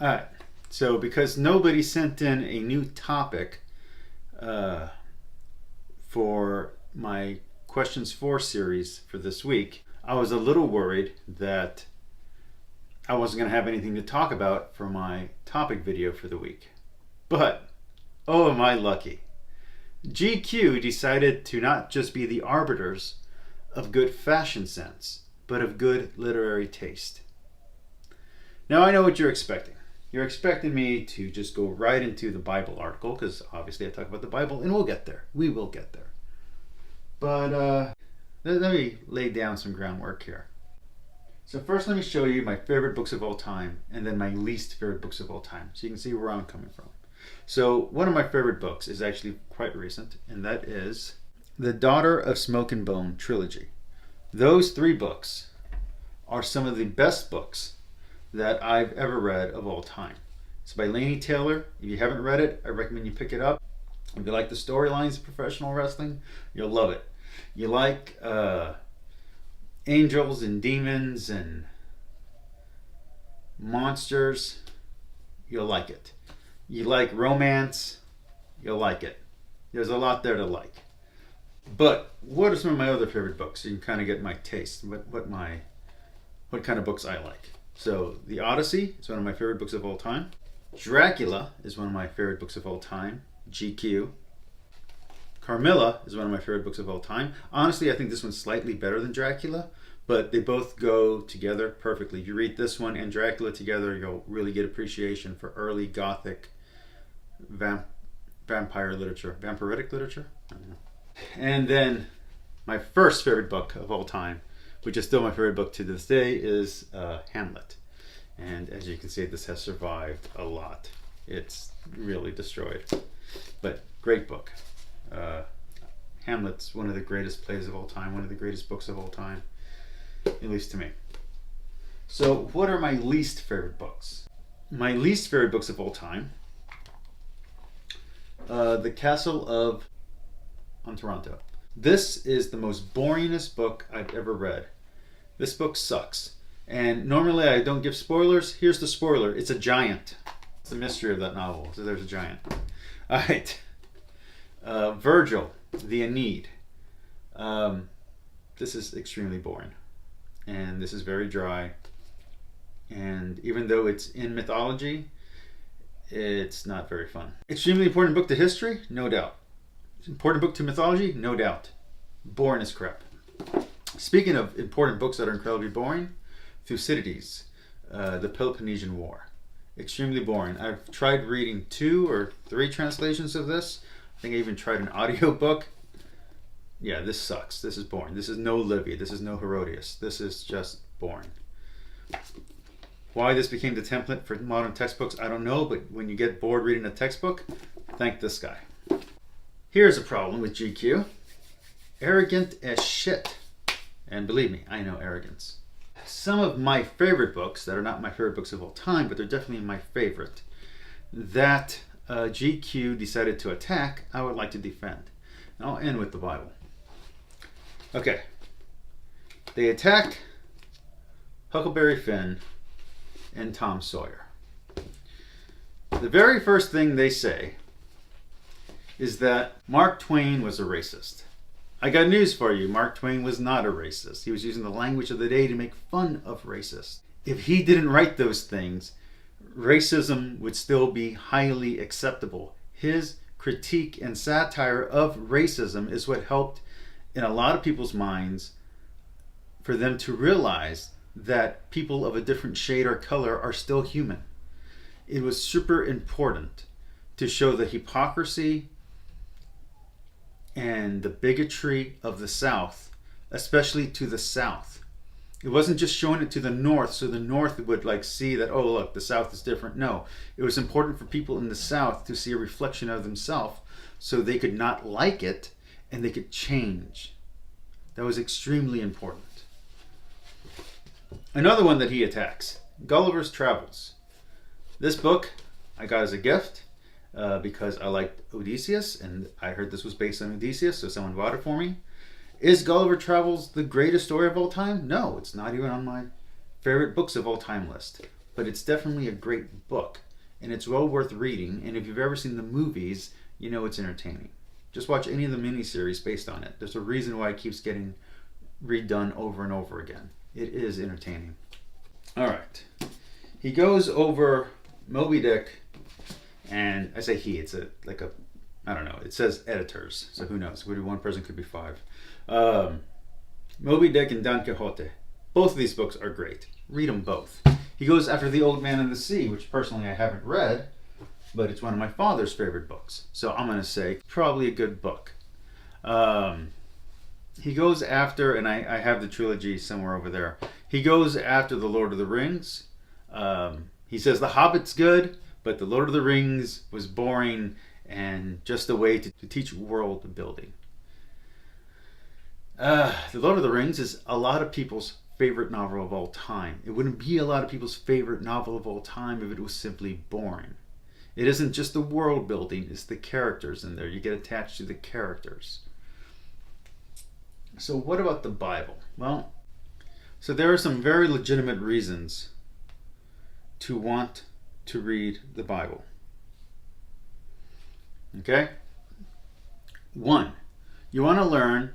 Alright, so because nobody sent in a new topic for my Questions 4 series for this week, I was a little worried that I wasn't going to have anything to talk about for my topic video for the week. But, oh am I lucky. GQ decided to not just be the arbiters of good fashion sense, but of good literary taste. Now I know what you're expecting. You're expecting me to just go right into the Bible article, because obviously I talk about the Bible, and we'll get there. We will get there. But let me lay down some groundwork here. So first let me show you my favorite books of all time, and then my least favorite books of all time, so you can see where I'm coming from. So one of my favorite books is actually quite recent, and that is the Daughter of Smoke and Bone trilogy. Those 3 books are some of the best books that I've ever read of all time. It's by Laini Taylor. If you haven't read it, I recommend you pick it up. If you like the storylines of professional wrestling, you'll love it. You like angels and demons and monsters, you'll like it. You like romance, you'll like it. There's a lot there to like. But what are some of my other favorite books? So you can kind of get my taste, what kind of books I like. So The Odyssey is one of my favorite books of all time. Dracula is one of my favorite books of all time. GQ. Carmilla is one of my favorite books of all time. Honestly, I think this one's slightly better than Dracula, but they both go together perfectly. If you read this one and Dracula together, you'll really get appreciation for early Gothic vampire literature. Vampiric literature? I don't know. And then my first favorite book of all time, which is still my favorite book to this day, is Hamlet. And as you can see, this has survived a lot. It's really destroyed. But great book. Hamlet's one of the greatest plays of all time, one of the greatest books of all time, at least to me. So what are my least favorite books? My least favorite books of all time, The Castle of Otranto. This is the most boringest book I've ever read. This book sucks. And normally I don't give spoilers. Here's the spoiler. It's a giant. It's the mystery of that novel. So there's a giant. All right. Virgil, the Aeneid. This is extremely boring. And this is very dry. And even though it's in mythology, it's not very fun. Extremely important book to history? No doubt. Important book to mythology? No doubt. Boring as crap. Speaking of important books that are incredibly boring, Thucydides, The Peloponnesian War. Extremely boring. I've tried reading 2 or 3 translations of this. I think I even tried an audio book. Yeah, this sucks. This is boring. This is no Livy. This is no Herodias. This is just boring. Why this became the template for modern textbooks, I don't know, but when you get bored reading a textbook, thank this guy. Here's a problem with GQ. Arrogant as shit. And believe me, I know arrogance. Some of my favorite books, that are not my favorite books of all time, but they're definitely my favorite, that GQ decided to attack, I would like to defend. And I'll end with the Bible. Okay. They attacked Huckleberry Finn and Tom Sawyer. The very first thing they say is that Mark Twain was a racist. I got news for you. Mark Twain was not a racist. He was using the language of the day to make fun of racists. If he didn't write those things, racism would still be highly acceptable. His critique and satire of racism is what helped in a lot of people's minds for them to realize that people of a different shade or color are still human. It was super important to show the hypocrisy and the bigotry of the South, especially to the South. It wasn't just showing it to the North so the North would see that, oh look, the South is different. No, it was important for people in the South to see a reflection of themselves so they could not like it and they could change. That was extremely important. Another one that he attacks, Gulliver's Travels. This book I got as a gift because I liked Odysseus, and I heard this was based on Odysseus, so someone bought it for me. Is Gulliver Travels the greatest story of all time? No, it's not even on my favorite books of all time list. but it's definitely a great book, and it's well worth reading. And if you've ever seen the movies, you know it's entertaining. Just watch any of the miniseries based on it. There's a reason why it keeps getting redone over and over again. It is entertaining. All right. He goes over Moby Dick, and I say he, it's I don't know, it says editors, so who knows? Could be one person, could be five. Moby Dick and Don Quixote. Both of these books are great. Read them both. He goes after The Old Man and the Sea, which personally I haven't read, but it's one of my father's favorite books. So I'm going to say probably a good book. He goes after, and I have the trilogy somewhere over there. He goes after The Lord of the Rings. He says The Hobbit's good, but The Lord of the Rings was boring and just a way to teach world building. The Lord of the Rings is a lot of people's favorite novel of all time. It wouldn't be a lot of people's favorite novel of all time if it was simply boring. It isn't just the world building, it's the characters in there. You get attached to the characters. So what about the Bible? Well, so there are some very legitimate reasons to want to read the Bible. Okay? 1, you want to learn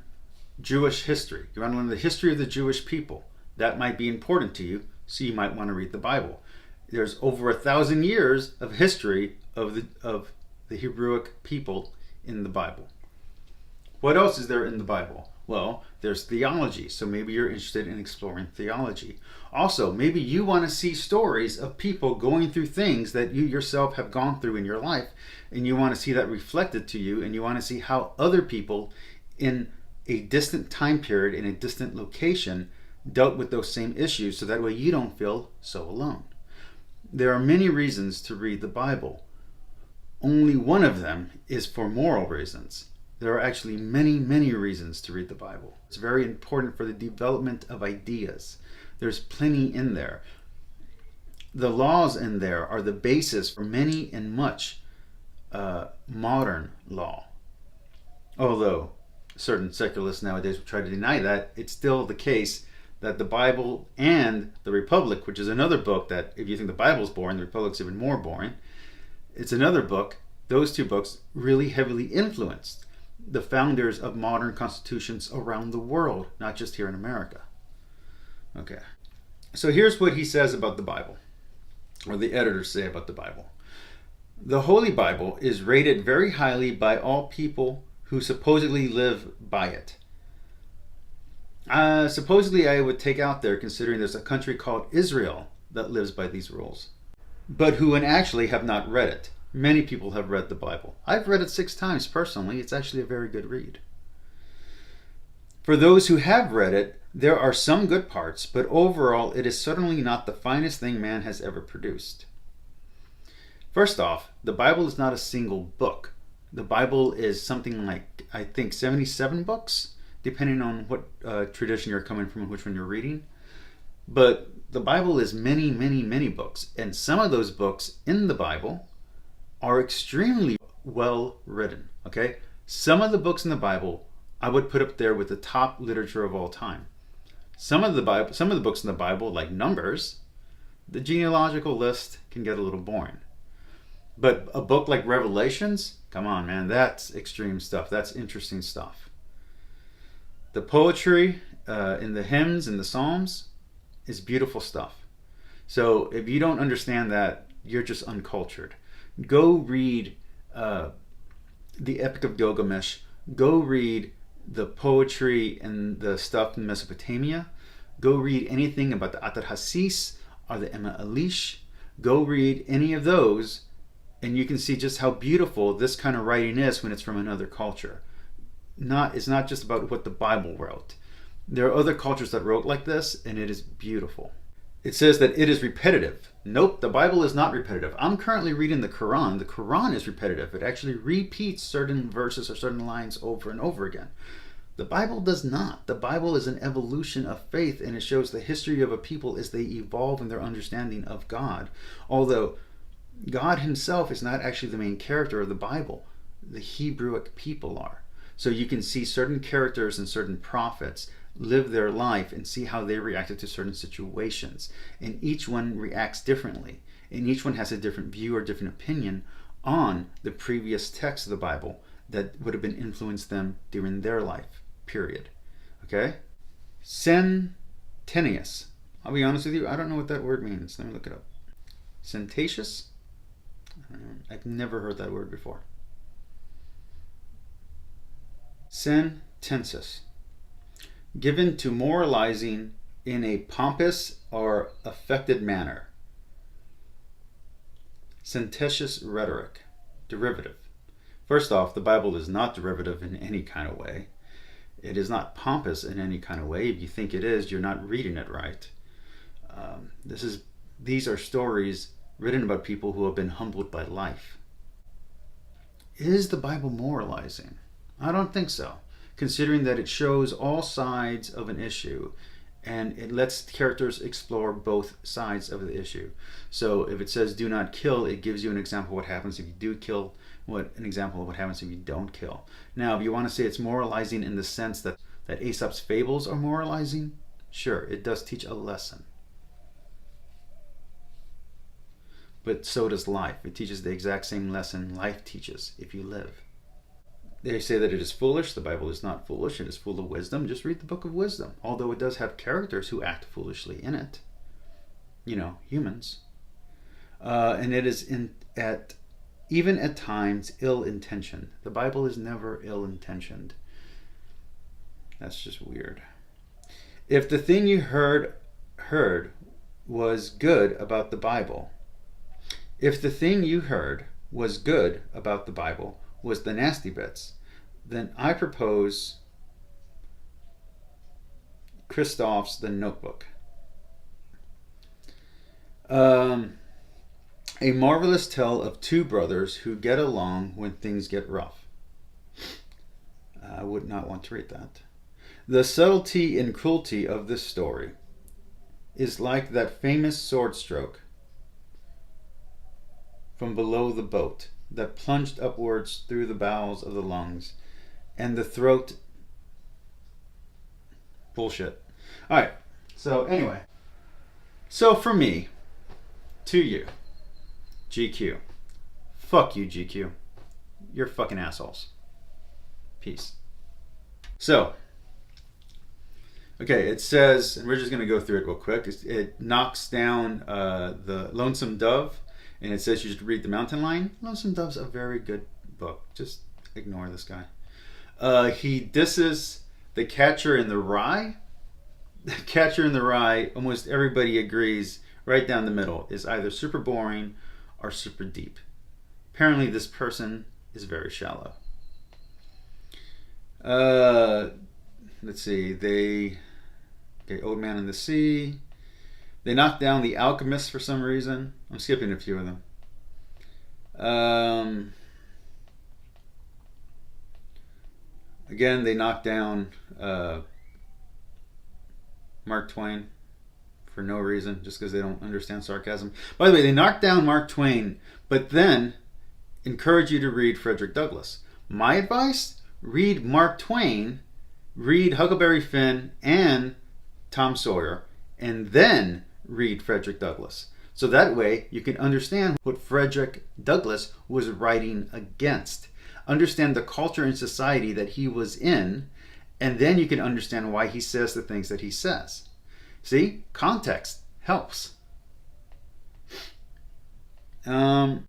Jewish history. You want to learn the history of the Jewish people. That might be important to you, so you might want to read the Bible. There's over 1,000 years of history of the Hebrewic people in the Bible. What else is there in the Bible? Well, there's theology, so maybe you're interested in exploring theology. Also, maybe you want to see stories of people going through things that you yourself have gone through in your life, and you want to see that reflected to you, and you want to see how other people in a distant time period, in a distant location, dealt with those same issues, so that way you don't feel so alone. There are many reasons to read the Bible. Only one of them is for moral reasons. There are actually many, many reasons to read the Bible. It's very important for the development of ideas. There's plenty in there. The laws in there are the basis for many and much modern law. Although certain secularists nowadays will try to deny that, it's still the case that the Bible and the Republic, which is another book that if you think the Bible's boring, the Republic's even more boring, it's another book. Those two books really heavily influenced the founders of modern constitutions around the world, not just here in America. Okay, so here's what he says about the Bible, or the editors say about the Bible. The Holy Bible is rated very highly by all people who supposedly live by it. Supposedly I would take out there, considering there's a country called Israel that lives by these rules, but who actually have not read it. Many people have read the Bible. I've read it 6 times personally. It's actually a very good read. For those who have read it, there are some good parts, but overall it is certainly not the finest thing man has ever produced. First off, the Bible is not a single book. The Bible is something like, I think, 77 books, depending on what tradition you're coming from and which one you're reading. But the Bible is many, many, many books. And some of those books in the Bible are extremely well written. Okay? Some of the books in the Bible I would put up there with the top literature of all time. Some of the books in the Bible, like Numbers, the genealogical list can get a little boring. But a book like Revelations, come on, man, that's extreme stuff. That's interesting stuff. The poetry in the hymns and the Psalms is beautiful stuff. So if you don't understand that, you're just uncultured. Go read the Epic of Gilgamesh. Go read the poetry and the stuff in Mesopotamia. Go read anything about the Atarhasis or the Emma Elish. Go read any of those, and you can see just how beautiful this kind of writing is when it's from another culture. It's not just about what the Bible wrote. There are other cultures that wrote like this, and it is beautiful. It says that it is repetitive. Nope, the Bible is not repetitive. I'm currently reading the Quran. The Quran is repetitive. It actually repeats certain verses or certain lines over and over again. The Bible does not. The Bible is an evolution of faith, and it shows the history of a people as they evolve in their understanding of God. Although God himself is not actually the main character of the Bible. The Hebrewic people are. So you can see certain characters and certain prophets live their life and see how they reacted to certain situations. And each one reacts differently. And each one has a different view or different opinion on the previous text of the Bible that would have been influenced them during their life, period. Okay? Sententious. I'll be honest with you, I don't know what that word means. Let me look it up. Sententious? I've never heard that word before. Sententious. Given to moralizing in a pompous or affected manner. Sententious rhetoric. Derivative. First off, the Bible is not derivative in any kind of way. It is not pompous in any kind of way. If you think it is, you're not reading it right. These are stories written about people who have been humbled by life. Is the Bible moralizing? I don't think so, considering that it shows all sides of an issue and it lets characters explore both sides of the issue. So if it says do not kill, it gives you an example of what happens if you do kill, an example of what happens if you don't kill. Now, if you want to say it's moralizing in the sense that Aesop's fables are moralizing, sure, it does teach a lesson. But so does life. It teaches the exact same lesson life teaches if you live. They say that it is foolish. The Bible is not foolish. It is full of wisdom. Just read the book of wisdom. Although it does have characters who act foolishly in it. Humans. And it is even at times ill-intentioned. The Bible is never ill-intentioned. That's just weird. If the thing you heard was good about the Bible, if the thing you heard was good about the Bible was the nasty bits, then I propose Christoph's The Notebook. A marvelous tale of two brothers who get along when things get rough. I would not want to read that. The subtlety and cruelty of this story is like that famous sword stroke from below the boat that plunged upwards through the bowels of the lungs and the throat. Bullshit. Alright, so anyway. So for me, to you, GQ. Fuck you, GQ. You're fucking assholes. Peace. So, okay, it says, and we're just going to go through it real quick. It knocks down the Lonesome Dove, and it says you should read The Mountain Lion. Lonesome Dove's a very good book. Just ignore this guy. He disses The Catcher in the Rye. The Catcher in the Rye, almost everybody agrees, right down the middle, is either super boring or super deep. Apparently this person is very shallow. Let's see, Old Man in the Sea. They knocked down The Alchemist for some reason. I'm skipping a few of them. Again, they knocked down Mark Twain for no reason, just because they don't understand sarcasm. By the way, they knocked down Mark Twain, but then encourage you to read Frederick Douglass. My advice, read Mark Twain, read Huckleberry Finn and Tom Sawyer, and then read Frederick Douglass. So that way you can understand what Frederick Douglass was writing against. Understand the culture and society that he was in, and then you can understand why he says the things that he says. See? Context helps.